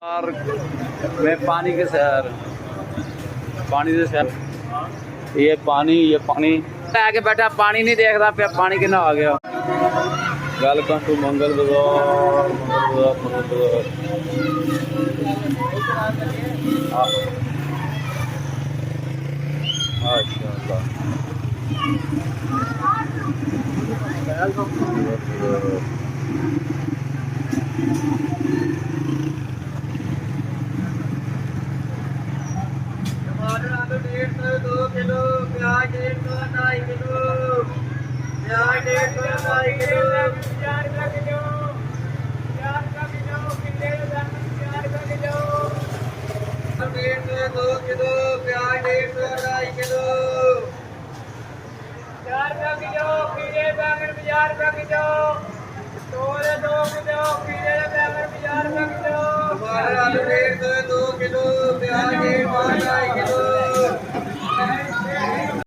और मैं पानी के शहर पानी से शहर ये पानी आके बैठा पानी नहीं देखता पे पानी कितना आ गया। वेलकम टू मंगल बाजार माशाल्लाह। टमाटर 150 2 किलो, प्याज 150 2.5 किलो, प्याज 150 2.5 किलो, 4 का किलो, 4 का किलो, किले का 4 का किलो, 150 2 किलो, प्याज 150 2.5 किलो, 4 का किलो, खीरे बैंगन 4 का किलो, तोरे 2 किलो, खीरे बैंगन 4 का किलो।